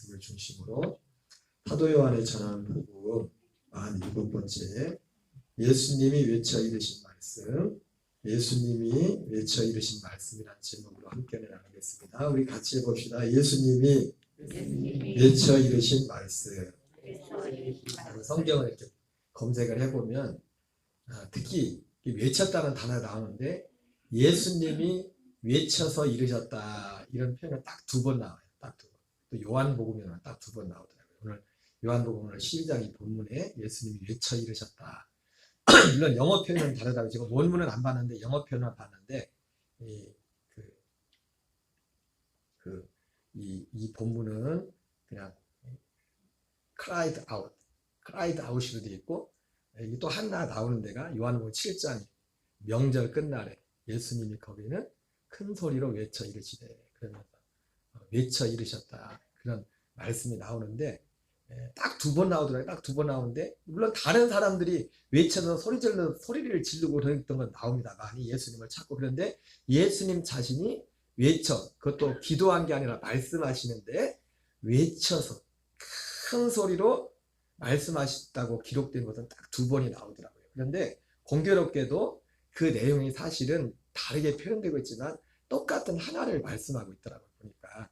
말씀을 중심으로 사도 요한의 전하는 복음 47번째 예수님이 외쳐 이르신 말씀, 예수님이 외쳐 이르신 말씀이라는 제목으로 함께 나누겠습니다. 우리 같이 해봅시다. 예수님이 외쳐 이르신 말씀. 성경을 이렇게 검색을 해보면 특히 외쳤다는 단어가 나오는데 예수님이 외쳐서 이르셨다 이런 표현은 딱 2번 나와요. 딱 2번. 또 요한복음에는 딱 2번 나오더라고요. 오늘 요한복음 오늘 12장 본문에 예수님이 외쳐 이르셨다. 물론 영어 표현은 다르다고 지금 원문은 안 봤는데 영어 표현은 봤는데 이 본문은 그냥 cried out으로 되어 있고 또 하나 나오는 데가 요한복음 7장 명절 끝날에 예수님이 거기는 큰 소리로 외쳐 이르시되 그러면서 외쳐 이르셨다 그런 말씀이 나오는데 딱 2번 나오더라고요. 딱 2번 나오는데 물론 다른 사람들이 외쳐서 소리를 지르고 그랬던 건 나옵니다. 많이 예수님을 찾고 그런데 예수님 자신이 외쳐 그것도 기도한 게 아니라 말씀하시는데 외쳐서 큰 소리로 말씀하셨다고 기록된 것은 딱 2번이 나오더라고요. 그런데 공교롭게도 그 내용이 사실은 다르게 표현되고 있지만 똑같은 하나를 말씀하고 있더라고요. 보니까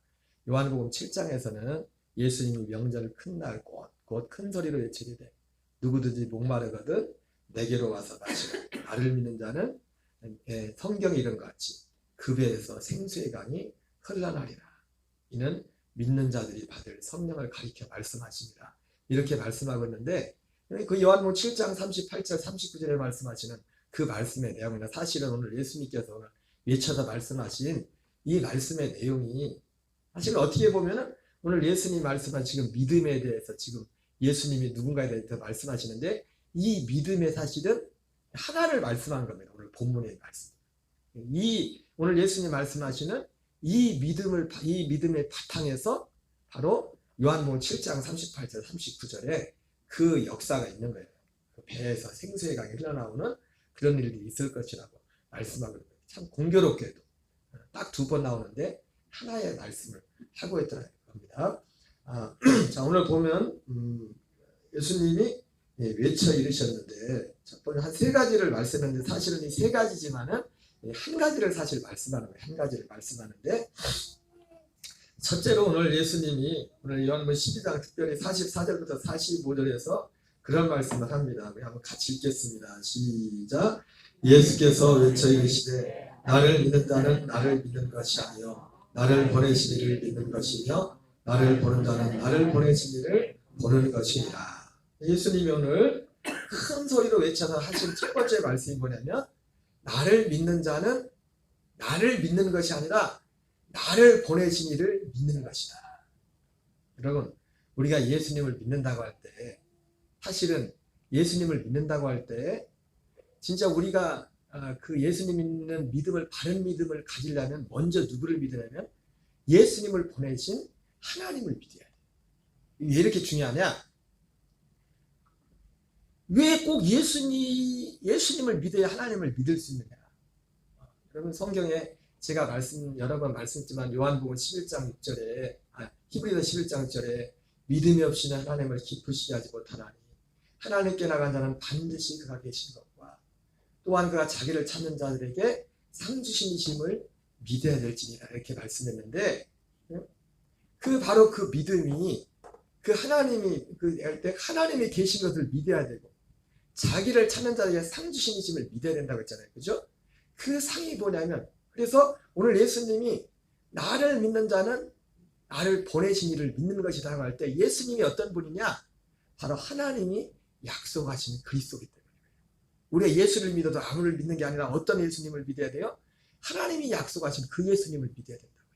요한복음 7장에서는 예수님이 명절 큰 날 곧 큰 소리로 외치리되 누구든지 목마르거든 내게로 와서 마시라. 나를 믿는 자는 성경에 이런 것 같이 그 배에서 생수의 강이 흘러나리라. 이는 믿는 자들이 받을 성령을 가리켜 말씀하십니다. 이렇게 말씀하고 있는데 그 요한복음 7장 38절 39절에 말씀하시는 그 말씀의 내용은 사실은 오늘 예수님께서 오늘 외쳐서 말씀하신 이 말씀의 내용이 사실 어떻게 보면은 오늘 예수님 말씀한 지금 믿음에 대해서 지금 예수님이 누군가에 대해서 말씀하시는데 이 믿음의 사실은 하나를 말씀한 겁니다. 오늘 본문의 말씀. 오늘 예수님 말씀하시는 이 믿음의 바탕에서 바로 요한복음 7장 38절 39절에 그 역사가 있는 거예요. 그 배에서 생수의 강이 흘러나오는 그런 일이 있을 것이라고 말씀하고 있는 거예요. 참 공교롭게도 딱 2번 나오는데 하나의 말씀을 하고 있더라는 겁니다. 자, 오늘 보면 예수님이 외쳐 이르셨는데 첫 번째 한 3가지를 말씀했는데 사실은 이 3가지지만은 한 가지를 사실 말씀하는 거예요. 한 가지를 말씀하는데 첫째로 오늘 예수님이 오늘 요한복음 12장 특별히 44절부터 45절에서 그런 말씀을 합니다. 우리 한번 같이 읽겠습니다. 시작. 예수께서 외쳐 이르시되 나를 믿는 자는 나를 믿는 것이 아니요 나를 보내신 이를 믿는 것이며 나를 보는 자는 나를 보내신 이를 보는 것이니라. 예수님이 오늘 큰 소리로 외쳐서 하신 첫 번째 말씀이 뭐냐면 나를 믿는 자는 나를 믿는 것이 아니라 나를 보내신 이를 믿는 것이다. 여러분 우리가 예수님을 믿는다고 할 때 사실은 예수님을 믿는다고 할 때 진짜 우리가 그 예수님 믿는 믿음을 바른 믿음을 가지려면 먼저 누구를 믿으냐면 예수님을 보내신 하나님을 믿어야 돼. 왜 이렇게 중요하냐? 왜 꼭 예수님을 믿어야 하나님을 믿을 수 있느냐? 여러분 성경에 제가 여러 번 말씀했지만 요한복음 11장 6절에 히브리서 11장 6절에 믿음이 없이는 하나님을 기쁘시게 하지 못하나니 하나님께 나간 자는 반드시 그가 계신 것과 또한 그가 자기를 찾는 자들에게 상 주심이심을 믿어야 될지니라 이렇게 말씀했는데 바로 그 믿음이 하나님이 계신 것을 믿어야 되고 자기를 찾는 자에게 상 주심이심을 믿어야 된다고 했잖아요. 그죠? 그 상이 뭐냐면 그래서 오늘 예수님이 나를 믿는 자는 나를 보내신 이를 믿는 것이라고 할 때 예수님이 어떤 분이냐? 바로 하나님이 약속하신 그리스도이기 때문에 우리가 예수를 믿어도 아무를 믿는 게 아니라 어떤 예수님을 믿어야 돼요? 하나님이 약속하신 그 예수님을 믿어야 된다고요.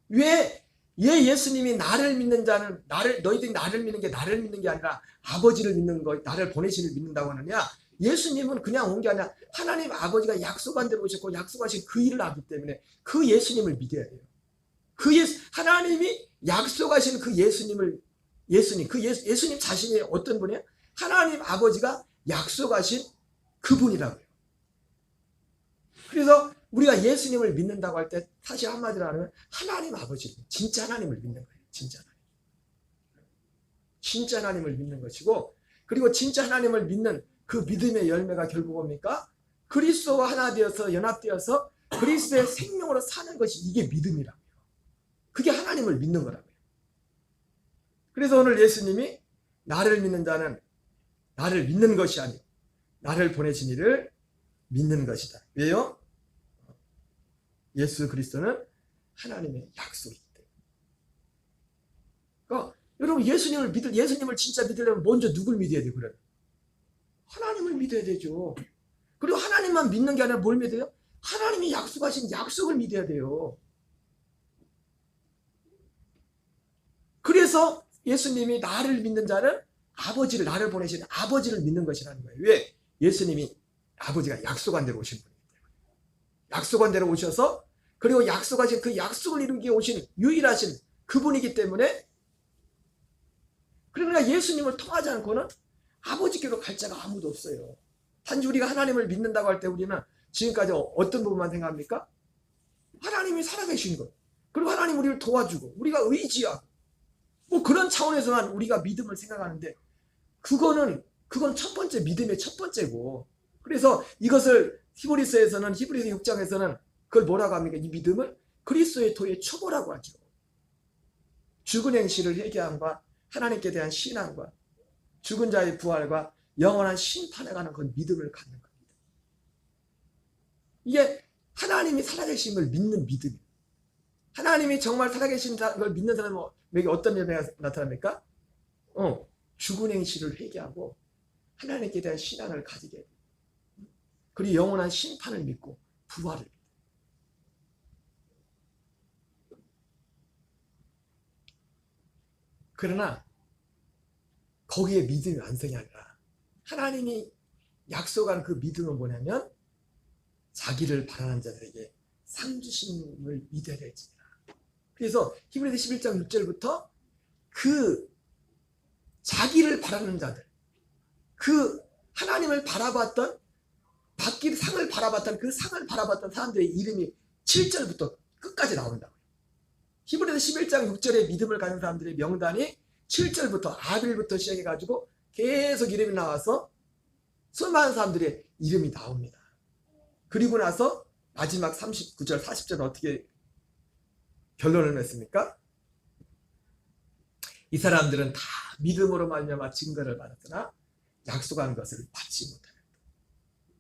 왜 예수님이 나를 믿는 자는 너희들이 나를 믿는 게 나를 믿는 게 아니라 아버지를 믿는 거 나를 보내신 이를 믿는다고 하느냐? 예수님은 그냥 온 게 아니라 하나님 아버지가 약속한 대로 오셨고 약속하신 그 일을 하기 때문에 그 예수님을 믿어야 돼요. 하나님이 약속하신 그 예수님 자신이 어떤 분이에요? 하나님 아버지가 약속하신 그분이라고요. 그래서 우리가 예수님을 믿는다고 할 때 사실 한마디로 하면 하나님 아버지를 진짜 하나님을 믿는 거예요. 진짜 하나님. 진짜 하나님을 믿는 것이고, 그리고 진짜 하나님을 믿는 그 믿음의 열매가 결국 뭡니까? 그리스도와 하나 되어서 연합되어서 그리스도의 생명으로 사는 것이 이게 믿음이라고요. 그게 하나님을 믿는 거라고요. 그래서 오늘 예수님이 나를 믿는 자는 나를 믿는 것이 아니고 나를 보내신 이를 믿는 것이다. 왜요? 예수 그리스도는 하나님의 약속이기 때문에. 그러니까 여러분 예수님을 진짜 믿으려면 먼저 누굴 믿어야 돼요? 그래? 하나님을 믿어야 되죠. 그리고 하나님만 믿는 게 아니라 뭘 믿어요? 하나님이 약속하신 약속을 믿어야 돼요. 그래서 예수님이 나를 믿는 자는 아버지를, 나를 보내신 아버지를 믿는 것이라는 거예요. 왜? 예수님이 아버지가 약속한 대로 오신 분이기 때문에. 약속한 대로 오셔서, 그리고 약속하신 그 약속을 이루기 위해 오신 유일하신 그분이기 때문에, 그러니까 예수님을 통하지 않고는 아버지께로 갈 자가 아무도 없어요. 단지 우리가 하나님을 믿는다고 할 때 우리는 지금까지 어떤 부분만 생각합니까? 하나님이 살아계신 것, 그리고 하나님 우리를 도와주고 우리가 의지하고 뭐 그런 차원에서만 우리가 믿음을 생각하는데, 그건 첫 번째 믿음의 첫 번째고, 그래서 이것을 히브리서 6장에서는 그걸 뭐라고 합니까? 이 믿음을 그리스도의 도의 초보라고 하죠. 죽은 행실을 회개함과 하나님께 대한 신앙과 죽은 자의 부활과 영원한 심판에 관한 그 믿음을 갖는 겁니다. 이게 하나님이 살아계심을 믿는 믿음이에요. 하나님이 정말 살아계신 걸 믿는 사람에게 어떤 열매가 나타납니까? 죽은 행실을 회개하고 하나님께 대한 신앙을 가지게 돼요. 그리고 영원한 심판을 믿고 부활을 믿어요. 그러나 거기에 믿음이 완성이 아니라 하나님이 약속한 그 믿음은 뭐냐면 자기를 바라는 자들에게 상 주심을 믿어야 될지니라. 그래서 히브리서 11장 6절부터 그 자기를 바라는 자들, 그 하나님을 바라봤던, 받길 상을 바라봤던 그 상을 바라봤던 사람들의 이름이 7절부터 끝까지 나온다고요. 히브리서 11장 6절의 믿음을 가진 사람들의 명단이 7절부터 아빌부터 시작해가지고 계속 이름이 나와서 수많은 사람들의 이름이 나옵니다. 그리고 나서 마지막 39절, 40절은 어떻게 결론을 냈습니까? 이 사람들은 다 믿음으로 말미암아 증거를 받았으나 약속한 것을 받지 못하였다.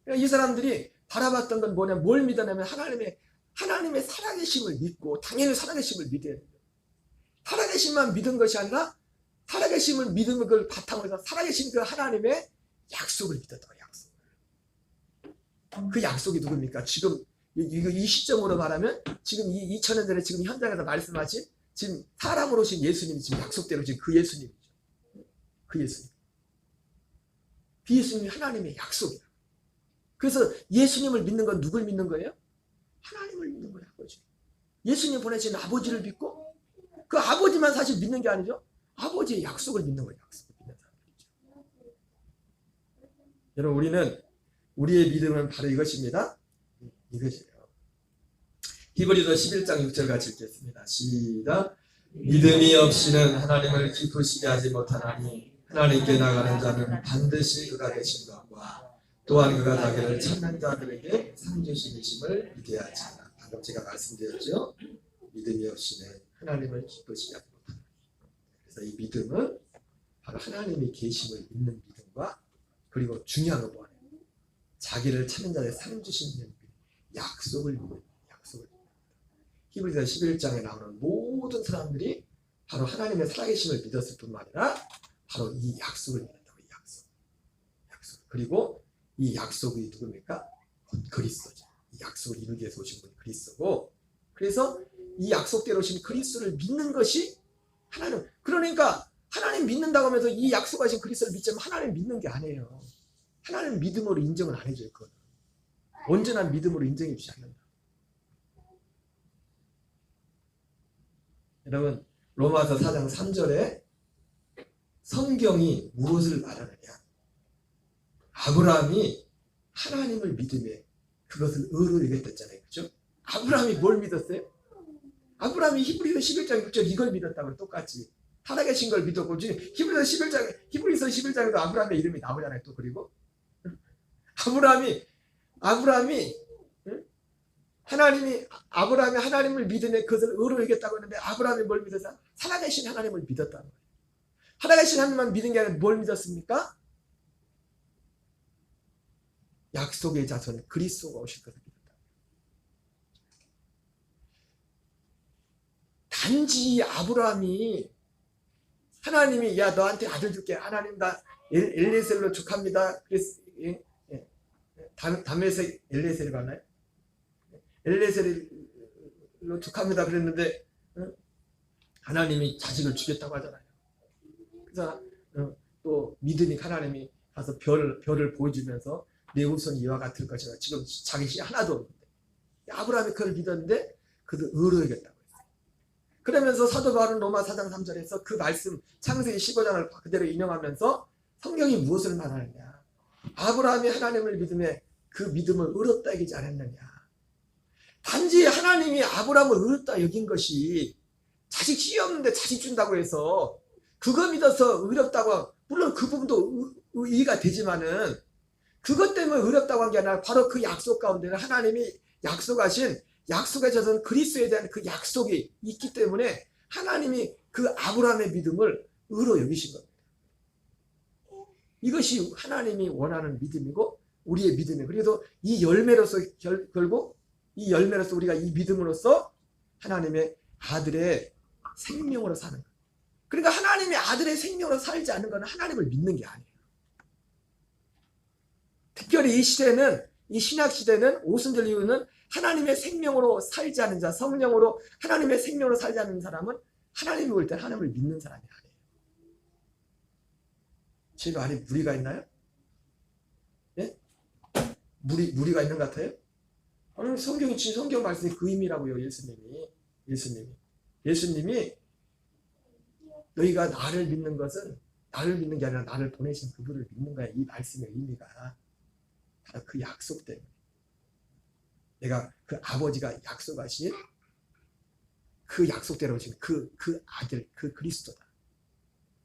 그러니까 이 사람들이 바라봤던 건 뭐냐, 뭘 믿었냐면 하나님의 살아계심을 믿고, 당연히 살아계심을 믿어야 돼요. 살아계심만 믿은 것이 아니라 살아계심을 믿는 걸 바탕으로 해서 살아계신 그 하나님의 약속을 믿었다고. 약속. 그 약속이 누굽니까? 지금 이 시점으로 말하면 지금 이 2000년 전에 지금 현장에서 말씀하신 지금 사람으로 오신 예수님이 지금 약속대로 지금 그 예수님이죠. 그 예수님. 그 예수님이 하나님의 약속이에요. 그래서 예수님을 믿는 건 누굴 믿는 거예요? 하나님을 믿는 거예요. 아버지. 예수님 보내신 아버지를 믿고, 그 아버지만 사실 믿는 게 아니죠. 아버지의 약속을 믿는 거예요. 약속을 믿는 사람들이죠. 여러분, 우리의 믿음은 바로 이것입니다. 이것이에요. 히브리서 11장 6절 같이 읽겠습니다. 시작. 믿음이 없이는 하나님을 기쁘시게 하지 못하나니 하나님께 나가는 자는 반드시 그가 되신 것과 또한 그가 자기를 찾는 자들에게 상 주시심을 믿어야 하지만, 방금 제가 말씀드렸죠. 믿음이 없이는 하나님을 기쁘시게 하지 못하나니. 그래서 이 믿음은 바로 하나님이 계심을 믿는 믿음과, 그리고 중요한 건 뭐예요? 자기를 찾는 자들에게 상 주시는 약속을 믿는, 약속을 믿는. 히브리서 11장에 나오는 모든 사람들이 바로 하나님의 살아계심을 믿었을 뿐만 아니라 바로 이 약속을 믿는다고. 이 약속. 그리고 이 약속이 누굽니까? 그리스도죠. 이 약속을 이루기 위해서 오신 분이 그리스도고, 그래서 이 약속대로 오신 그리스도를 믿는 것이 하나님. 그러니까 하나님 믿는다고 하면서 이 약속하신 그리스도를 믿자면 하나님 믿는 게 아니에요. 하나님 믿음으로 인정을 안 해줘요. 그건 온전한 믿음으로 인정해 주지 않는다. 여러분, 로마서 4장 3절에 성경이 무엇을 말하느냐? 아브라함이 하나님을 믿음에 그것을 의로 여겼댔잖아요. 그렇죠? 아브라함이 뭘 믿었어요? 아브라함이 히브리서 11장 6절 이걸 믿었다고 똑같이 살아계신 걸 믿었고, 지금 히브리서 11장에도 아브라함의 이름이 나오잖아요. 또 그리고 아브라함이 응? 아브라함이 하나님을 믿으면 그것을 의로 여겼다고 했는데, 아브라함이 뭘 믿었어? 살아계신 하나님을 믿었다는 거예요. 살아계신 하나님만 믿은 게 아니라 뭘 믿었습니까? 약속의 자손 그리스도가 오실 것을 믿었다. 단지 아브라함이 하나님이 야 너한테 아들 줄게, 하나님 나 엘리에셀로 족합니다. 그래서 담에색 엘리에셀이 맞나요? 엘리에셀로 족합니다 그랬는데 하나님이 자식을 주겠다고 하잖아요. 그래서 또 믿으니 하나님이 가서 별을 보여주면서 내 후손이 이와 같을 것이다. 지금 자기 시 하나도 없는데 아브라함이 그걸 믿었는데 그도 의로 여겼다고 했어요. 그러면서 사도 바울은 로마 4장 3절에서 그 말씀 창세기 15장을 그대로 인용하면서 성경이 무엇을 말하느냐, 아브라함이 하나님을 믿음에 그 믿음을 의롭다 여기지 않았느냐. 단지 하나님이 아브라함을 의롭다 여긴 것이 자식 씨 없는데 자식 준다고 해서 그거 믿어서 의롭다고, 물론 그 부분도 이해가 되지만은 그것 때문에 의롭다고 한 게 아니라 바로 그 약속 가운데는 하나님이 약속하신 약속의 자손 그리스도에 대한 그 약속이 있기 때문에 하나님이 그 아브라함의 믿음을 의로 여기신 겁니다. 이것이 하나님이 원하는 믿음이고 우리의 믿음이에요. 그래서 이 열매로서 결국 이 열매로서 우리가 이 믿음으로써 하나님의 아들의 생명으로 사는 거예요. 그러니까 하나님의 아들의 생명으로 살지 않는 것은 하나님을 믿는 게 아니에요. 특별히 이 시대는, 이 신약 시대는 오순절 이유는 하나님의 생명으로 살지 않는 자, 성령으로 하나님의 생명으로 살지 않는 사람은 하나님이 볼 때 하나님을 믿는 사람이 아니에요. 제 말이 무리가 있나요? 예? 무리가 있는 것 같아요? 아니, 성경 말씀이 그 의미라고요. 예수님이 너희가 나를 믿는 것은 나를 믿는 게 아니라 나를 보내신 그분을 믿는 거야. 이 말씀의 의미가 바로 그 약속 때문에, 내가 그 아버지가 약속하신 그 약속대로 오신 그 아들, 그 그리스도다.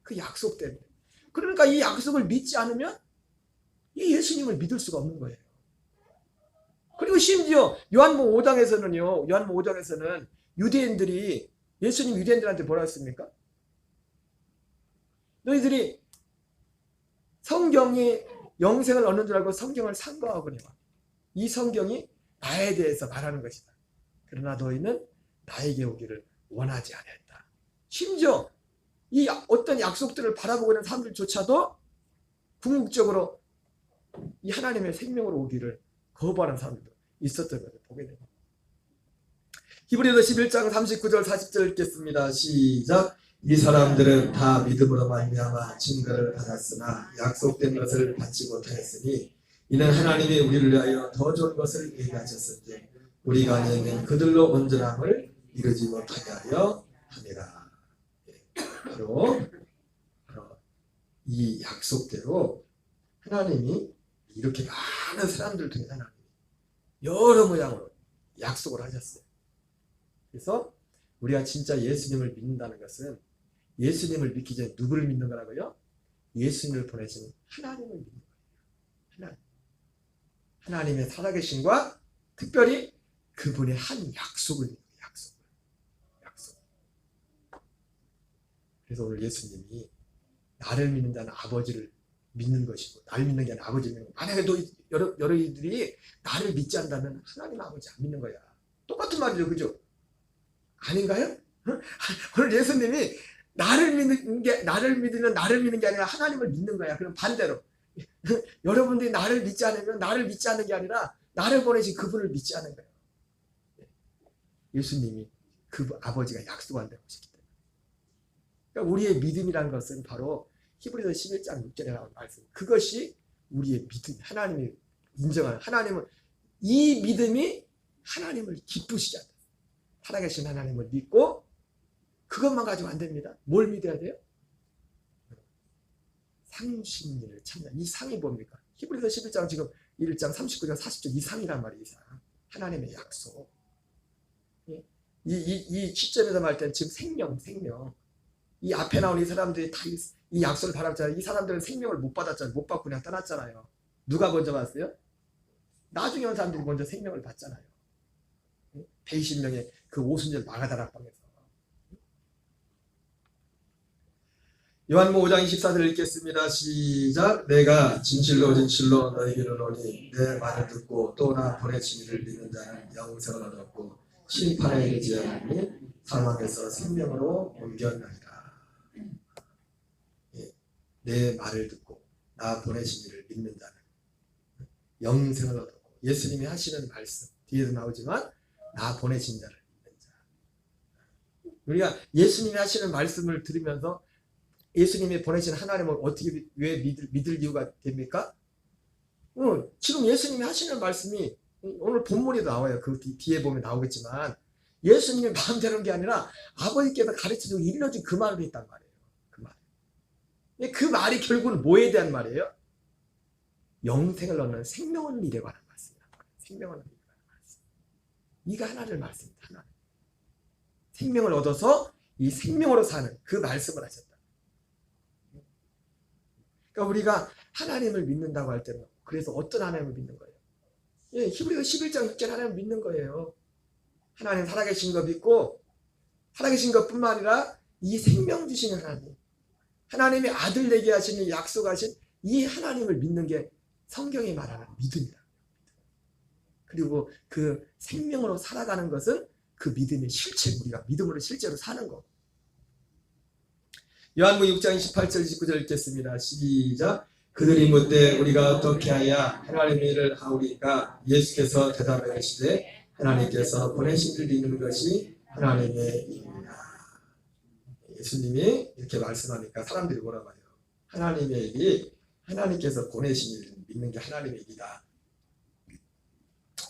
그 약속 때문에. 그러니까 이 약속을 믿지 않으면 이 예수님을 믿을 수가 없는 거예요. 그리고 심지어 요한복음 5장에서는 유대인들이 예수님 유대인들한테 뭐라 했습니까? 너희들이 성경이 영생을 얻는 줄 알고 성경을 상고하거니와 이 성경이 나에 대해서 말하는 것이다. 그러나 너희는 나에게 오기를 원하지 않았다. 심지어 이 어떤 약속들을 바라보고 있는 사람들조차도 궁극적으로 이 하나님의 생명으로 오기를 거부하는 사람들도 있었던 것을 보게 됩니다. 히브리서 11장 39절 40절 읽겠습니다. 시작. 이 사람들은 다 믿음으로 말미암아 증거를 받았으나 약속된 것을 받지 못하였으니 이는 하나님이 우리를 위하여 더 좋은 것을 얘기하셨은지 우리가 아니면 그들로 온전함을 이루지 못하게 하려 함이라. 바로 이 약속대로 하나님이 이렇게 많은 사람들 중에 하나님이 여러 모양으로 약속을 하셨어요. 그래서 우리가 진짜 예수님을 믿는다는 것은 예수님을 믿기 전에 누구를 믿는 거라고요? 예수님을 보내신 하나님을 믿는 거예요. 하나님의 살아계심과 특별히 그분의 한 약속을 믿는 거예요. 약속. 그래서 오늘 예수님이 나를 믿는 자는 아버지를 믿는 것이고 나를 믿는 게 아니라 아버지를 믿는 거예요. 만약에 여러분들이 나를 믿지 않는다면 하나님 아버지 안 믿는 거야. 똑같은 말이죠. 그죠? 아닌가요? 오늘 예수님이 나를 믿는 게 아니라 하나님을 믿는 거야. 그럼 반대로 여러분들이 나를 믿지 않으면 나를 믿지 않는 게 아니라 나를 보내신 그분을 믿지 않는 거예요. 예수님이 그 아버지가 약속한 대로 오셨기 때문에. 그러니까 우리의 믿음이라는 것은 바로 히브리서 11장 6절에 나온 말씀. 그것이 우리의 믿음. 하나님이 인정하는, 하나님은 이 믿음이 하나님을 기쁘시지 않다. 살아계신 하나님을 믿고 그것만 가지고 안 됩니다. 뭘 믿어야 돼요? 상신일을 참여. 이 상이 뭡니까? 히브리서 11장 지금 1장 39장 40절 이 상이란 말이에요. 이 상. 하나님의 약속. 이 시점에서 말 때는 지금 생명. 이 앞에 나온 이 사람들이 다 이 약속을 받았잖아요. 이 사람들은 생명을 못 받았잖아요. 못 받고 그냥 떠났잖아요. 누가 먼저 받았어요? 나중에 온 사람들이 먼저 생명을 받잖아요. 120명의 그 오순절 마가다락방에서. 요한복음 5장 24절을 읽겠습니다. 시작. 내가 진실로 진실로 너희에게 이르노니 내 말을 듣고 또 나 보내신 이를 믿는 자는 영생을 얻었고 심판에 이르지 않으니 사망에서 생명으로 옮겼나이다. 내 말을 듣고 나 보내신 이를 믿는 자는 영생을 얻었고, 예수님이 하시는 말씀 뒤에도 나오지만 나 보내신 자를 믿는 자. 우리가 예수님이 하시는 말씀을 들으면서 예수님이 보내신 하나님을 어떻게 왜 믿을 이유가 됩니까? 지금 예수님이 하시는 말씀이 오늘 본문에도 나와요. 그 뒤에 보면 나오겠지만 예수님이 마음대로 한 게 아니라 아버지께서 가르쳐주고 일러준 그 말로 했단 말이에요. 그 말. 그 말이 결국은 뭐에 대한 말이에요? 영생을 얻는 생명을 이래 관한 말씀이란 말이에요. 생명을 얻는 말씀. 이가 하나님의 말씀입니다. 하나님. 생명을 얻어서 이 생명으로 사는 그 말씀을 하셨다. 그러니까 우리가 하나님을 믿는다고 할 때는 그래서 어떤 하나님을 믿는 거예요? 히브리서 11장 6절 하나님을 믿는 거예요. 하나님 살아계신 거 믿고 살아계신 것뿐만 아니라 이 생명 주시는 하나님, 하나님이 아들 되게 하시는 약속하신 이 하나님을 믿는 게 성경이 말하는 믿음이다. 그리고 그 생명으로 살아가는 것은 그 믿음의 실체, 우리가 믿음으로 실제로 사는 거. 요한복음 6장 28절 29절 읽겠습니다. 시작. 그들이 묻되 우리가 어떻게 하야 하나님의 일을 하오리까? 예수께서 대답하시되 하나님께서 보내신 줄 믿는 것이 하나님의 일이라. 예수님이 이렇게 말씀하니까 사람들이 뭐라고 해요? 하나님의 일이 하나님께서 보내신 일을 믿는 게 하나님의 일이다.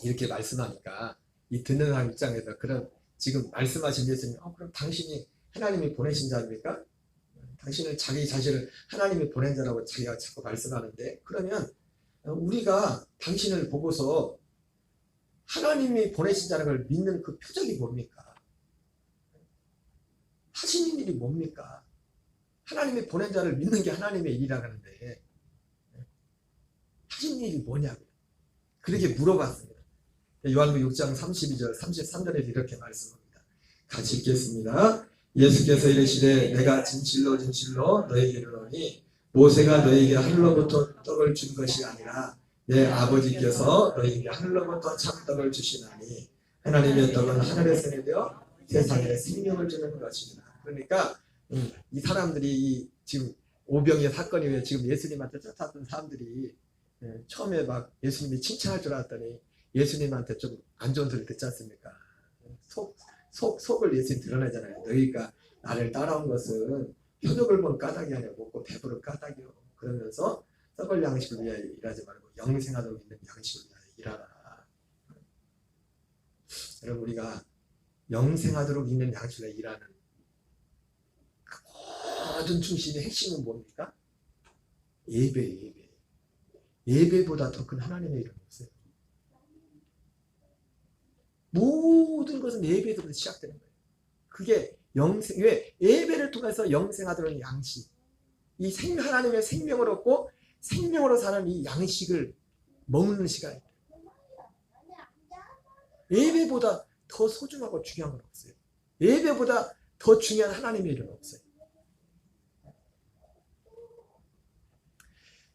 이렇게 말씀하니까 이 듣는 사람 입장에서 그런 지금 말씀하신 예수님, 그럼 당신이 하나님이 보내신 자입니까? 당신은 자기 자신을 하나님이 보낸 자라고 자기가 자꾸 말씀하는데, 그러면 우리가 당신을 보고서 하나님이 보내신 자라는 걸 믿는 그 표적이 뭡니까? 하시는 일이 뭡니까? 하나님이 보낸 자를 믿는 게 하나님의 일이라고 하는데 하신 일이 뭐냐고요. 그렇게 물어봤습니다. 요한복음 6장 32절 33절에서 이렇게 말씀합니다. 같이 읽겠습니다. 예수께서 이르시되 내가 진실로 진실로 너희에게 이르노니 모세가 너희에게 하늘로부터 떡을 준 것이 아니라 내 아버지께서 너희에게 하늘로부터 참떡을 주시나니 하나님의 떡은 하늘에서 내려 세상에 생명을 주는 것이니라. 그러니까 이 사람들이 지금 오병이어 사건이 왜 지금 예수님한테 쫓아왔던 사람들이 처음에 막 예수님이 칭찬할 줄 알았더니 예수님한테 좀 안 좋은 소리 듣지 않습니까? 속을 예수님 드러내잖아요. 너희가 나를 따라온 것은 표적을 본 까닭이 아니라 먹고 배부른 까닭이요. 그러면서 썩을 양식을 위하여 일하지 말고 영생하도록 있는 양식을 위하여 일하라. 여러분, 우리가 영생하도록 있는 양식을 위하여 일하는 그 모든 중심의 핵심은 뭡니까? 예배예요. 예배보다 더 큰 하나님의 일은 없어요. 모든 것은 예배에서부터 시작되는 거예요. 그게 영생, 왜? 예배를 통해서 영생하도록 양식, 이 하나님의 생명을 얻고 생명으로 사는 이 양식을 먹는 시간이에요. 예배보다 더 소중하고 중요한 건 없어요. 예배보다 더 중요한 하나님의 일은 없어요.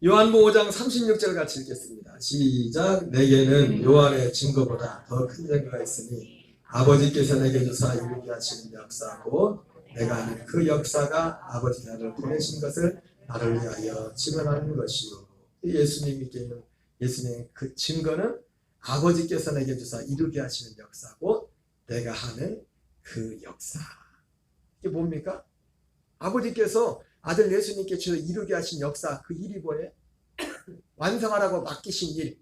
요한복음 5장 36절 같이 읽겠습니다. 시작. 내게는 요한의 증거보다 더 큰 증거가 있으니 아버지께서 내게 주사 이루게 하시는 역사고 내가 아는 그 역사가 아버지 나를 보내신 것을 나를 위하여 증언하는 것이요. 예수님께 있는 예수님의 그 증거는 아버지께서 내게 주사 이루게 하시는 역사고 내가 하는 그 역사. 이게 뭡니까? 아버지께서 아들 예수님께 주어 이루게 하신 역사, 그 일이 뭐예요? 완성하라고 맡기신 일.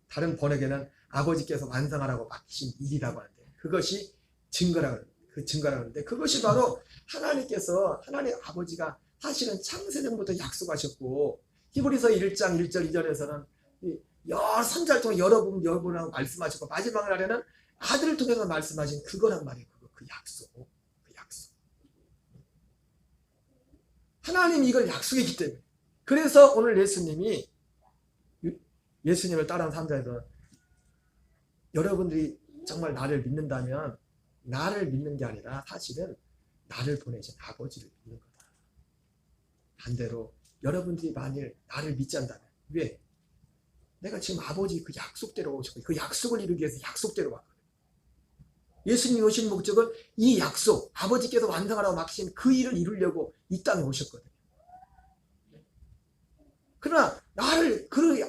다른 번역에는 아버지께서 완성하라고 맡기신 일이라고 하는데 그것이 증거라고 하는데 그것이 바로 하나님 아버지가 사실은 창세전부터 약속하셨고 히브리서 1장 1절 2절에서는 선자를 통해 여러분하고 말씀하셨고 마지막 날에는 아들을 통해서 말씀하신 그거란 말이에요. 그 약속. 하나님이 이걸 약속했기 때문에. 그래서 오늘 예수님을 따라하는 사람들에서 여러분들이 정말 나를 믿는다면 나를 믿는 게 아니라 사실은 나를 보내신 아버지를 믿는 거다. 반대로 여러분들이 만일 나를 믿지 않다면 왜? 내가 지금 아버지 그 약속대로 오셨고 그 약속을 이루기 위해서 약속대로 왔거든요. 예수님이 오신 목적은 이 약속, 아버지께서 완성하라고 맡기신 그 일을 이루려고 이 땅에 오셨거든요. 그러나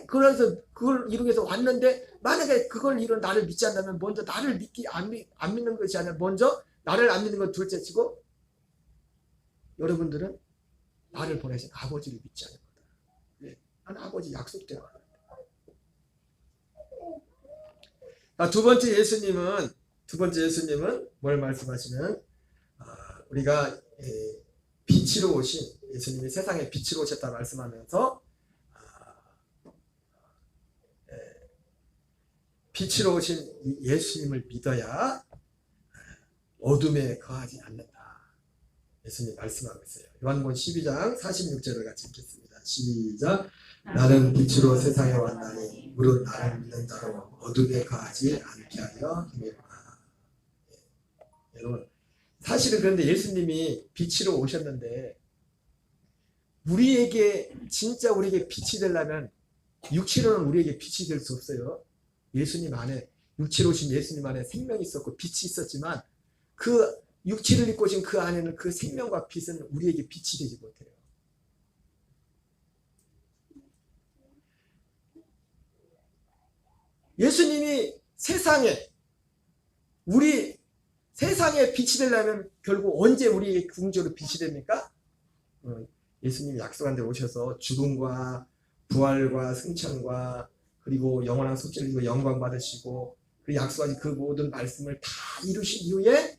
그래서 그걸 이루기 위해서 왔는데 만약에 그걸 이룬 나를 믿지 않는다면 먼저 나를 안 믿는 것이 아니라 먼저 나를 안 믿는 건 둘째 치고 여러분들은 나를 보내신 아버지를 믿지 않는 거다. 왜? 난 아버지 약속대로 왔는데. 두 번째 예수님은 뭘 말씀하시면 우리가 빛으로 오신 예수님이 세상에 빛으로 오셨다 말씀하면서 빛으로 오신 예수님을 믿어야 어둠에 거하지 않는다. 예수님 말씀하고 있어요. 요한복음 12장 46절을 같이 읽겠습니다. 시작. 나는 빛으로 세상에 왔나니 무릇 나를 믿는 자로 어둠에 거하지 않게 하려 함이로라. 여러분, 사실은 그런데 예수님이 빛으로 오셨는데 진짜 우리에게 빛이 되려면 육체로는 우리에게 빛이 될 수 없어요. 예수님 안에, 육체로 오신 예수님 안에 생명이 있었고 빛이 있었지만 그 육체를 입고 오신 그 안에는 그 생명과 빛은 우리에게 빛이 되지 못해요. 예수님이 세상에 빛이 되려면 결국 언제 우리에게 궁극적으로 빛이 됩니까? 예수님이 약속한 데 오셔서 죽음과 부활과 승천과 그리고 영원한 속죄를 이루고 영광 받으시고 그 약속하신 그 모든 말씀을 다 이루신 이후에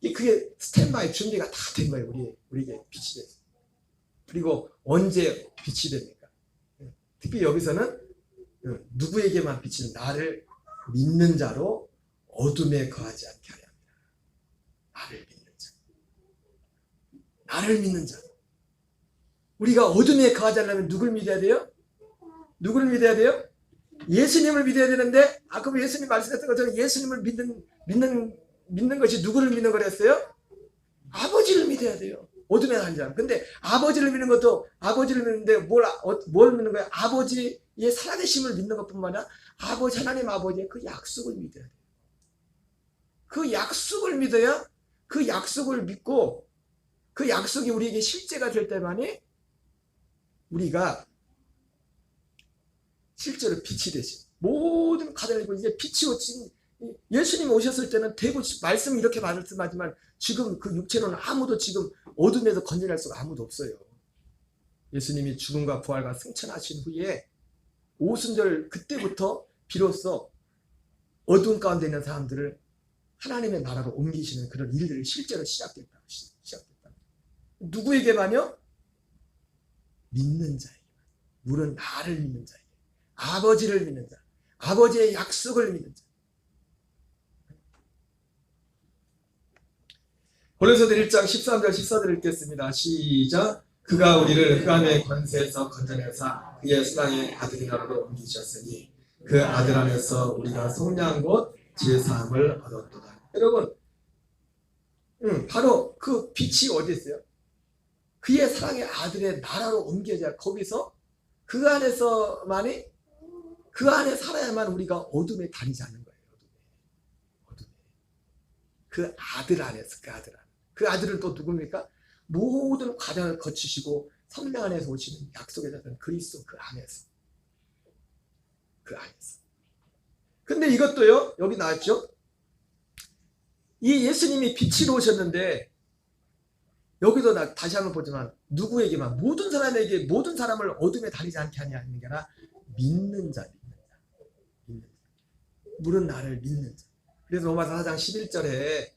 그게 스탠바이 준비가 다 된 거예요. 우리에게 빛이 돼서. 그리고 언제 빛이 됩니까? 특히 여기서는 누구에게만 빛이 나를 믿는 자로 어둠에 거하지 않게 하려 합니다. 나를 믿는 자. 나를 믿는 자. 우리가 어둠에 거하지 않으려면 누굴 믿어야 돼요? 누구를 믿어야 돼요? 예수님을 믿어야 되는데 아까 예수님 말씀했던 것처럼 예수님을 믿는 것이 누구를 믿는 거랬어요? 아버지를 믿어야 돼요. 어둠에 살지 않아. 근데 아버지를 믿는 것도 아버지를 믿는데 뭘 믿는 거야? 아버지의 살아계심을 믿는 것뿐만 아니라 하나님 아버지의 그 약속을 믿어야 돼요. 그 약속을 믿어야 그 약속을 믿고 그 약속이 우리에게 실제가 될 때만이 우리가 실제로 빛이 되시. 모든 가정이고 이제 빛이 오신 예수님 오셨을 때는 대고 말씀 이렇게 말씀하지만 지금 그 육체로는 아무도 지금 어둠에서 건져낼 수가 아무도 없어요. 예수님이 죽음과 부활과 승천하신 후에 오순절 그때부터 비로소 어두운 가운데 있는 사람들을 하나님의 나라로 옮기시는 그런 일들이 실제로 시작됐다. 누구에게만요? 믿는 자에게. 물은 나를 믿는 자에게. 아버지를 믿는 자. 아버지의 약속을 믿는 자. 고린도서 1장 13절 14절 읽겠습니다. 시작. 그가 우리를 흑암의 권세에서 건져내사 그의 사랑의 아들의 나라로 옮기셨으니 그 아들 안에서 우리가 속량한 곧 제사함을 얻었도다. 여러분, 바로 그 빛이 어디 있어요? 그의 사랑의 아들의 나라로 옮겨져야 거기서 그 안에서만이 그 안에 살아야만 우리가 어둠에 다니지 않는 거예요. 어둠에. 그 아들 안에서 그 아들은 또 누굽니까? 모든 과정을 거치시고 성령 안에서 오시는 약속의 자는 그리스도 그 안에서. 근데 이것도요, 여기 나왔죠? 이 예수님이 빛으로 오셨는데 여기도 다시 한번 보지만 누구에게만 모든 사람을 어둠에 다니지 않게 하는 게 아니라 믿는 자. 물은 나를 믿는 자. 그래서 로마서 4장 11절에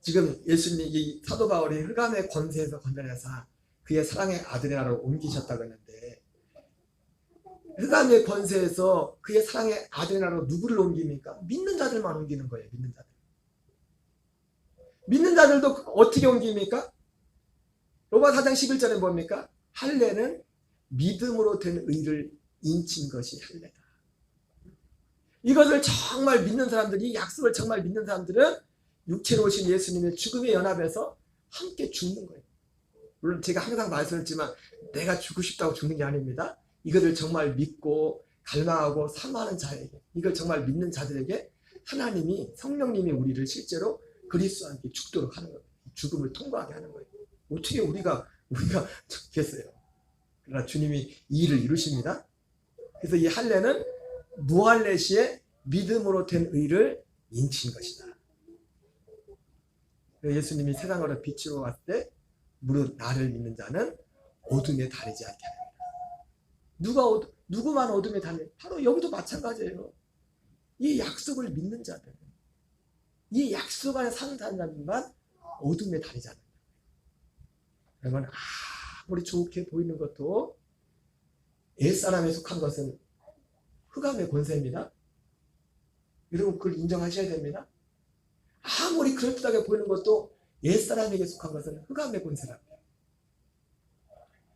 지금 예수님이 사도 바울이 흑암의 권세에서 건져내사 그의 사랑의 아들의 나라로 옮기셨다고 했는데 흑암의 권세에서 그의 사랑의 아들의 나라로 누구를 옮깁니까? 믿는 자들만 옮기는 거예요. 믿는 자들도 어떻게 옮깁니까? 로마 4장 11절에 뭡니까? 할례는 믿음으로 된 의를 인친 것이 할례다. 이것을 정말 믿는 사람들이, 약속을 정말 믿는 사람들은 육체로 오신 예수님의 죽음의 연합에서 함께 죽는 거예요. 물론 제가 항상 말씀했지만 내가 죽고 싶다고 죽는 게 아닙니다. 이것을 정말 믿고 갈망하고 사모하는 자에게, 이걸 정말 믿는 자들에게 하나님이, 성령님이 우리를 실제로 그리스도와 함께 죽도록 하는 거예요. 죽음을 통과하게 하는 거예요. 어떻게 우리가 죽겠어요? 그러나 주님이 이 일을 이루십니다. 그래서 이 할례는 무할례 시에 믿음으로 된 의를 인친 것이다. 예수님이 세상으로 빛으로 왔을 때 무릇 나를 믿는 자는 어둠에 다니지 않게 합니다. 누구만 어둠에 다니? 바로 여기도 마찬가지예요. 이 약속을 믿는 자들, 이 약속 안에 사는 사람만 어둠에 다니지 않는다. 그러면 아무리 좋게 보이는 것도 옛사람에 속한 것은 흑암의 권세입니다. 여러분 그걸 인정하셔야 됩니다. 아무리 그럴듯하게 보이는 것도 옛사람에게 속한 것은 흑암의 권세랍니다.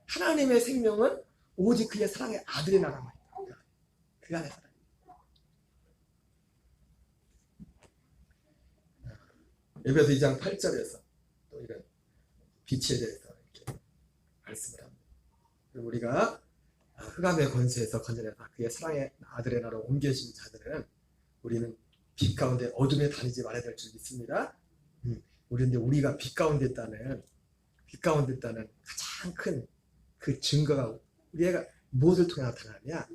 하나님의 생명은 오직 그의 사랑의 아들의 나라만 있다. 그 안에 살아요. 에베소 2장 8절에서 또 이런 빛에 대해서 이렇게 말씀을 합니다. 우리가 흑암의 권세에서 건져내서 그의 사랑의 아들의 나라로 옮겨진 자들은 우리는 빛 가운데 어둠에 다니지 말아야 될 줄 믿습니다. 우리가 빛 가운데 있다는 가장 큰 그 증거가 우리가 무엇을 통해 나타나냐?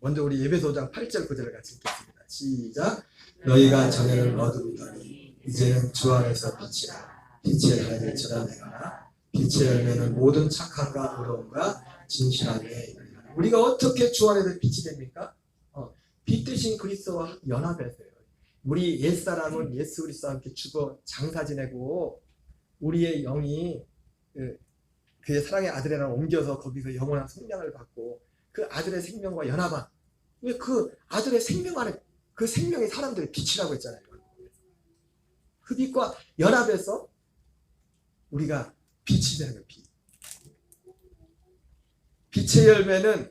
먼저 우리 에베소 5장 8절 9절을 같이 읽겠습니다. 시작. 너희가 전에는 어둠이더니 이제는 주 안에서 빛이라. 빛의 아들처럼 행하라. 빛의 열매는 모든 착함과 의로움과 진실함에 이르리라. 우리가 어떻게 주 안에서 빛이 됩니까? 빛 대신 그리스도와 연합해서요. 우리 옛사람은 예수 그리스도와 함께 죽어 장사 지내고 우리의 영이 그의 사랑의 아들의 나라로 옮겨서 거기서 영원한 성량을 받고 그 아들의 생명과 연합한, 그 아들의 생명 안에 그 생명이 사람들의 빛이라고 했잖아요. 그 빛과 연합해서 우리가 빛이 되는 거예요. 빛의 열매는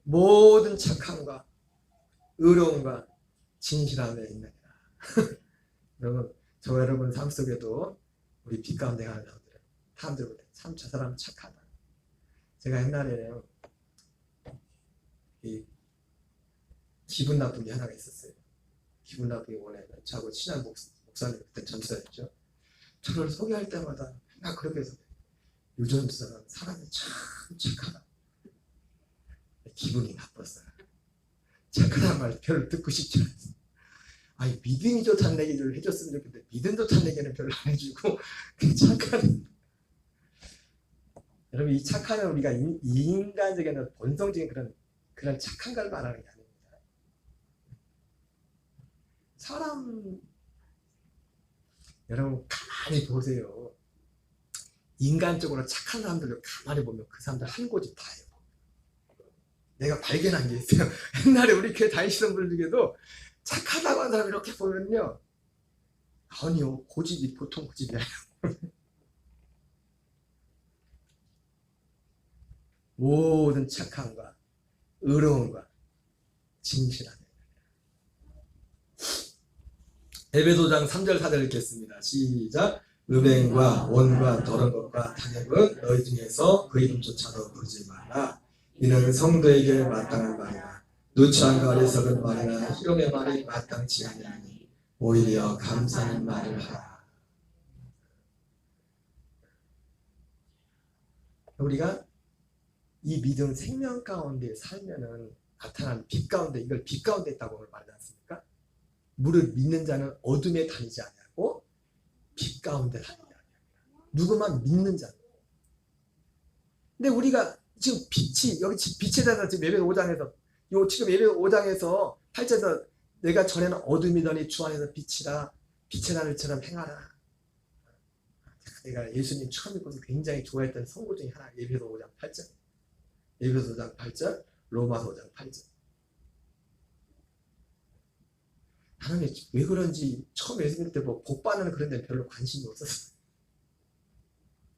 모든 착함과 의로움과 진실함에 있느니라. 여러분, 저 여러분 삶 속에도 우리 빛 가운데 가는 사람들보다 참 저 사람 착하다. 제가 옛날에는 기분 나쁜 게 하나가 있었어요. 기분 나쁘게 원해. 저하고 친한 목사님 그때 전도사였죠. 저를 소개할 때마다 나 그렇게 해서 요즘 사람이 참 착하다. 기분이 나빴어요. 착하다는 말 별로 듣고 싶지 않았어요. 아니 믿음이 좋다는 얘기를 해줬으면 좋겠는데 믿음 좋다는 얘기는 별로 안 해주고 착한. 여러분 이 착한은 우리가 인간적인 본성적인 그런 착한 걸 말하는 게 아닙니다. 사람 여러분 가만히 보세요. 인간적으로 착한 사람들을 가만히 보면 그 사람들 한 고집 다예요. 내가 발견한 게 있어요. 옛날에 우리 교회 다니시던 분들 중에도 착하다고 하는 사람 이렇게 보면요, 아니요 고집이 보통 고집이 아니에요. 모든 착함과 의로움과 진실함. 에베소 5장 3절 4절 읽겠습니다. 시작. 음행과 원과 더러운 것과 탐욕은 너희 중에서 그 이름조차도 부르지 말라. 이는 성도에게 마땅한 말이라. 누추함과 어리석은 말이나 희롱의 말이 마땅치 아니하니 오히려 감사하는 말을 하라. 우리가 이 믿음 생명 가운데 살면은 나타나는 빛 가운데, 이걸 빛 가운데 있다고 말하지 않습니까? 무릇 믿는 자는 어둠에 다니지 아니하고 빛 가운데 다니지 아니하니라. 누구만 믿는 자. 근데 우리가 지금 빛이, 여기 빛에 대해서 지금 에베소 5장에서 지금 에베소 5장에서 8절에서 내가 전에는 어둠이더니 주 안에서 빛이라. 빛의 하늘처럼 행하라. 내가 예수님 처음 읽고서 굉장히 좋아했던 선고 중에 하나, 에베소 5장 8절. 에베소 5장 8절, 로마서 5장 8절. 나는 왜 그런지 처음 예수 믿을 때 복 받는 그런 데 별로 관심이 없었어요.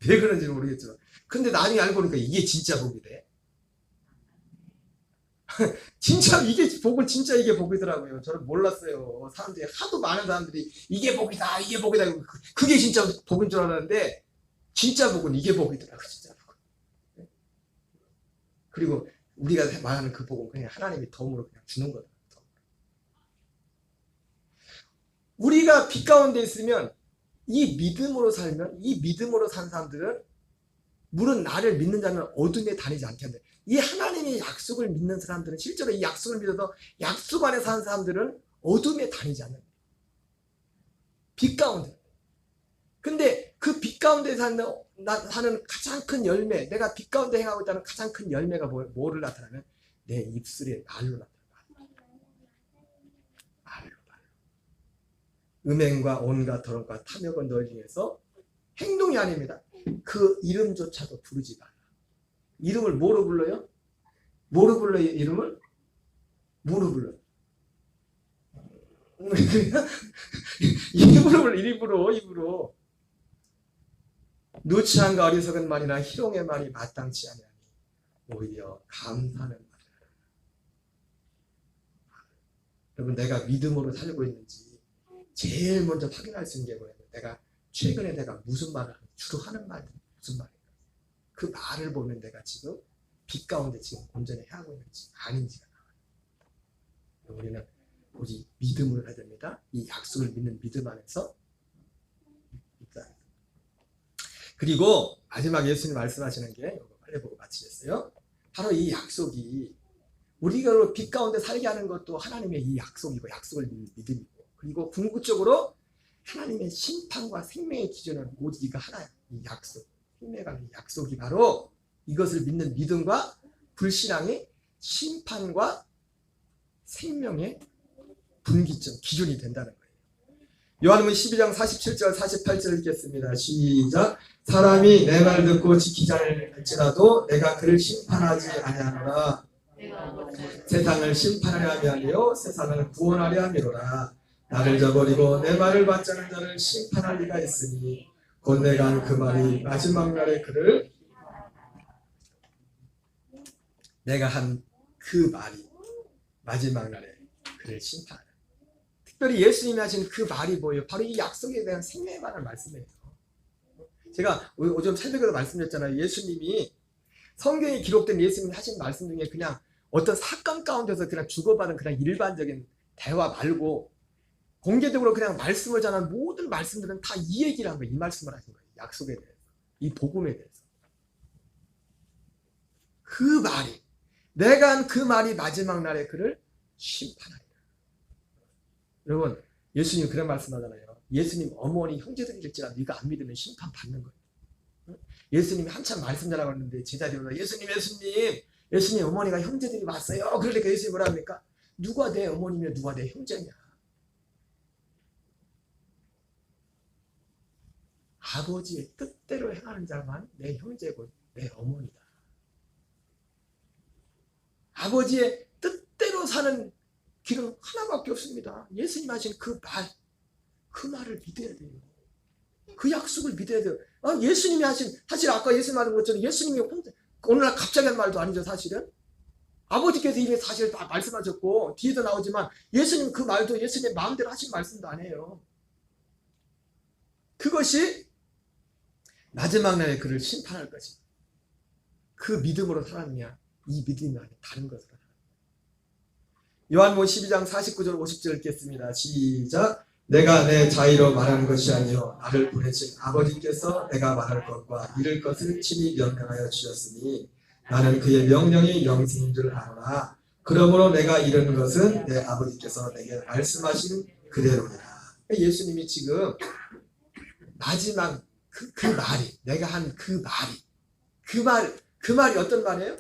왜 그런지 모르겠지만. 근데 나중에 알고 보니까 이게 진짜 복이 돼. 진짜 이게 복은 진짜 이게 복이더라고요. 저는 몰랐어요. 사람들이 하도 많은 사람들이 이게 복이다, 이게 복이다. 그게 진짜 복인 줄 알았는데 진짜 복은 이게 복이더라고요. 진짜 복은. 그리고 우리가 말하는 그 복은 그냥 하나님이 덤으로 그냥 주는 거다. 우리가 빛 가운데 있으면 이 믿음으로 살면 이 믿음으로 산 사람들은 물은 나를 믿는 자는 어둠에 다니지 않겠는데 이 하나님의 약속을 믿는 사람들은 실제로 이 약속을 믿어서 약속 안에 사는 사람들은 어둠에 다니지 않는 거예요. 빛 가운데. 근데 그 빛 가운데 사는 가장 큰 열매, 내가 빛 가운데 행하고 있다는 가장 큰 열매가 뭐를 나타나면 내 입술에 말로 나타나요. 음행과 온갖 더러움과 탐욕은 너희 중에서 행동이 아닙니다. 그 이름조차도 부르지 말라. 이름을 뭐로 불러요? 뭐로 불러요? 이름을? 뭐로 불러요? 입으로. 누추함과 어리석은 말이나 희롱의 말이 마땅치 아니하니 오히려 감사하는 말이라. 여러분, 내가 믿음으로 살고 있는지 제일 먼저 확인할 수 있는 게 뭐냐면 내가 최근에 내가 무슨 말을 주로 하는 말이 무슨 말인가. 그 말을 보면 내가 지금 빛 가운데 지금 온전히 행하고 있는지 아닌지가 나와요. 우리는 오직 믿음으로 해야 됩니다. 이 약속을 믿는 믿음 안에서. 그리고 마지막 예수님 말씀하시는 게 이거 빨리 보고 마치겠어요. 바로 이 약속이 우리가 빛 가운데 살게 하는 것도 하나님의 이 약속이고 약속을 믿는 믿음이고, 그리고 궁극적으로 하나님의 심판과 생명의 기준은 오직 이거 하나야. 이 약속, 생명과 약속이 바로 이것을 믿는 믿음과 불신앙의 심판과 생명의 분기점, 기준이 된다는 거예요. 요한복음 12장 47절 48절 읽겠습니다. 시작. 사람이 내 말 듣고 지키지 않을지라도 내가 그를 심판하지 아니하노라. 세상을 심판하려 함이 아니요 세상을 구원하려 함이로라. 나를 저버리고 내 말을 받지 않은 자를 심판할 리가 있으니 곧 내가 한 그 말이 마지막 날에 그를 내가 한 그 말이 마지막 날에 그를 심판하라. 특별히 예수님이 하신 그 말이 뭐예요? 바로 이 약속에 대한 생명에 관한 말씀이에요. 제가 오전 새벽에도 말씀드렸잖아요. 예수님이 성경에 기록된 예수님이 하신 말씀 중에 그냥 어떤 사건 가운데서 그냥 주고받은 그냥 일반적인 대화 말고 공개적으로 그냥 말씀을 전한 모든 말씀들은 다 이 얘기를 한 거예요. 이 말씀을 하신 거예요. 약속에 대해서, 이 복음에 대해서. 그 말이, 내가 한 그 말이 마지막 날에 그를 심판하리라. 여러분, 예수님 그런 말씀하잖아요. 예수님 어머니 형제들일지라도 네가 안 믿으면 심판 받는 거예요. 예수님이 한참 말씀 전하고 있는데 제자들이 오면 예수님 어머니가 형제들이 왔어요. 그러니까 예수님이 뭐라 합니까? 누가 내 어머니며 누가 내 형제냐? 아버지의 뜻대로 행하는 자만 내 형제고 내 어머니다. 아버지의 뜻대로 사는 길은 하나밖에 없습니다. 예수님 하신 그 말을 믿어야 돼요. 그 약속을 믿어야 돼요. 예수님이 사실 아까 예수님 말한 것처럼 예수님이 오늘날 갑자기 한 말도 아니죠, 사실은. 아버지께서 이미 사실 다 말씀하셨고, 뒤에도 나오지만 예수님 그 말도 예수님 마음대로 하신 말씀도 아니에요. 그것이 마지막 날에 그를 심판할 것이다. 그 믿음으로 살았느냐, 이 믿음이 아니라 다른 것으로 살았느냐. 요한복음 12장 49절 50절 읽겠습니다. 시작. 내가 내 자의로 말하는 것이 아니요 나를 보내신 아버지께서 내가 말할 것과 이룰 것을 친히 명령하여 주셨으니 나는 그의 명령이 영생인 줄 아노라. 그러므로 내가 이루는 것은 내 아버지께서 내게 말씀하신 그대로니라. 예수님이 지금 마지막 그 말이, 내가 한 그 말이 어떤 말이에요?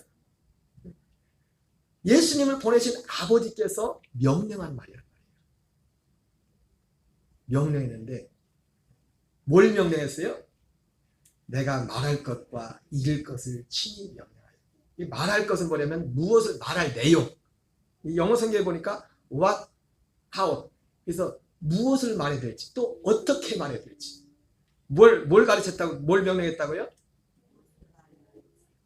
예수님을 보내신 아버지께서 명령한 말이란 말이에요. 명령했는데 뭘 명령했어요? 내가 말할 것과 이룰 것을 친히 명령하여. 이 말할 것은 뭐냐면 무엇을 말할 내용. 이 영어 성경에 보니까 what, how. 그래서 무엇을 말해야 될지 또 어떻게 말해야 될지. 뭘 가르쳤다고, 뭘 명령했다고요?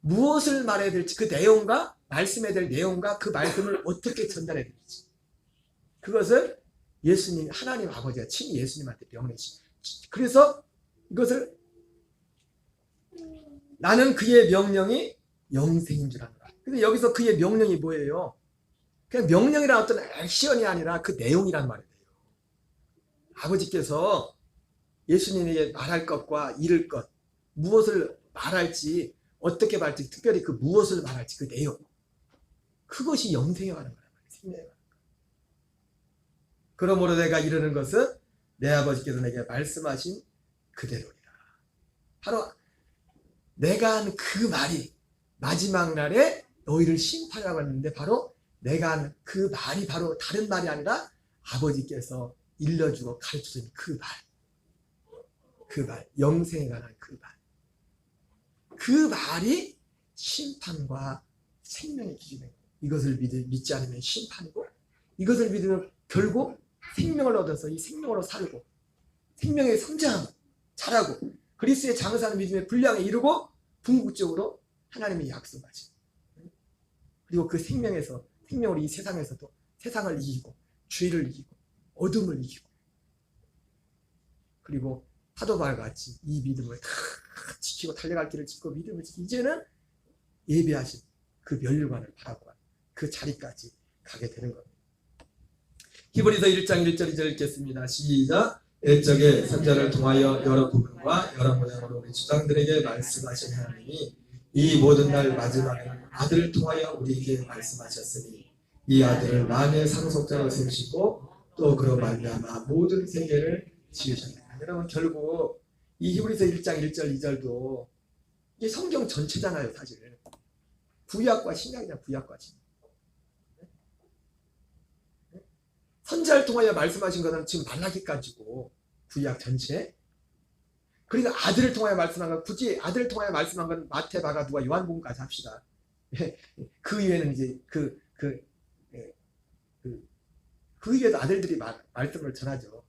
무엇을 말해야 될지, 그 내용과 말씀해야 될 내용과 그 말씀을 어떻게 전달해야 될지, 그것을 예수님, 하나님 아버지가 친히 예수님한테 명령하시. 그래서 이것을 나는 그의 명령이 영생인 줄 아노라. 근데 여기서 그의 명령이 뭐예요? 그냥 명령이란 어떤 액션이 아니라 그 내용이란 말이에요. 아버지께서 예수님에게 말할 것과 이를 것, 무엇을 말할지, 어떻게 말할지, 특별히 그 무엇을 말할지 그 내용, 그것이 영생에 관한 거란 말이에요. 생명에 관한 거. 그러므로 내가 이르는 것은 내 아버지께서 내게 말씀하신 그대로니라. 바로 내가 한 그 말이 마지막 날에 너희를 심판하라고 했는데, 바로 내가 한 그 말이 바로 다른 말이 아니라 아버지께서 일러주고 가르쳐준 그 말, 그 말, 영생에 관한 그 말, 그 말이 심판과 생명의 기준이에요. 이것을 믿지 않으면 심판이고, 이것을 믿으면 결국 생명을 얻어서 이 생명으로 살고, 생명의 성장, 자라고, 그리스도의 장사하는 믿음의 분량에 이르고, 궁극적으로 하나님이 약속하신, 그리고 그 생명에서, 생명으로 이 세상에서도 세상을 이기고, 죄를 이기고, 어둠을 이기고, 그리고 파도발 같이 이 믿음을 다 지키고 달려갈 길을 지키고 믿음을 지키고, 이제는 예배하신 그 멸류관을 바라보아 그 자리까지 가게 되는 겁니다. 히브리서 1장 1절 2절 읽겠습니다. 시작. 옛적에 선자를 통하여 여러 부분과 여러 모양으로 우리 주장들에게 말씀하신 하나님이 이 모든 날 마지막에는 아들을 통하여 우리에게 말씀하셨으니, 이 아들을 만의 상속자로 세우시고 또 그로 말미암아 모든 세계를 지으셨다. 여러분, 결국 이 히브리서 1장 1절 2절도 이게 성경 전체잖아요. 사실 구약과 신약이잖아요. 구약과 신약. 선지자를 통하여 말씀하신 것은 지금 말라기까지고, 구약 전체. 그러니까 아들을 통하여 말씀한 건, 굳이 아들을 통하여 말씀한 건 마태, 마가, 누가, 요한복음까지 합시다. 그 이외에는 이제 그 이외에도 아들들이 말씀을 전하죠.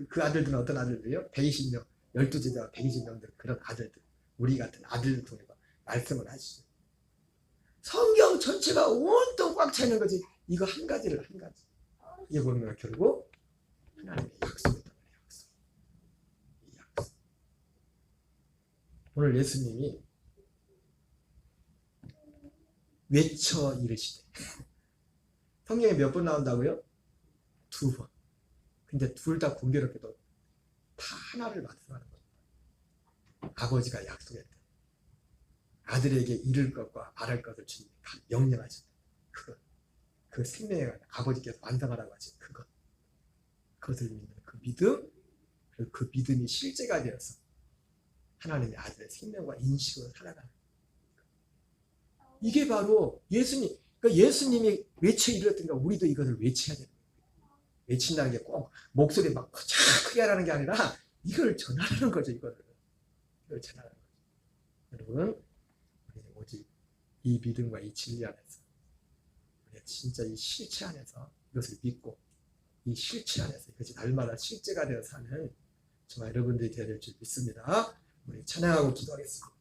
그 아들들은 어떤 아들들이요? 120명, 12제자 120명들, 그런 아들들, 우리 같은 아들들 통해서 말씀을 하시죠. 성경 전체가 온통 꽉 차 있는 거지, 이거 한 가지를 한 가지. 이게 보면 결국 하나님의 약속이다. 약속. 오늘 예수님이 외쳐 이르시되, 성경에 몇 번 나온다고요? 2번. 근데 둘 다 공교롭게도 다 하나를 말씀하는 겁니다. 아버지가 약속했다. 아들에게 이를 것과 말할 것을 주님이 명령하셨다. 그 생명에 관한 아버지께서 완성하라고 하신 그것을 믿는 그 믿음, 그리고 그 믿음이 실제가 되어서 하나님의 아들의 생명과 인식으로 살아가는, 이게 바로 예수님, 그러니까 예수님이 외쳐 이르렀던가 우리도 이것을 외쳐야 되는 거예요. 외친다는 게 꼭 목소리 막 크게 하라는 게 아니라 이걸 전하라는 거죠. 이걸 전하라는 거죠. 여러분, 우리는 오직 이 믿음과 이 진리 안에서, 우리가 진짜 이 실체 안에서 이것을 믿고, 이 실체 안에서 이것이 날마다 실제가 되어 사는 정말 여러분들이 되어야 될 줄 믿습니다. 우리 찬양하고 기도하겠습니다.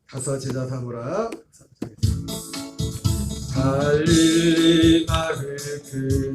가서 제자 삼으라. 갈릴리 마을 그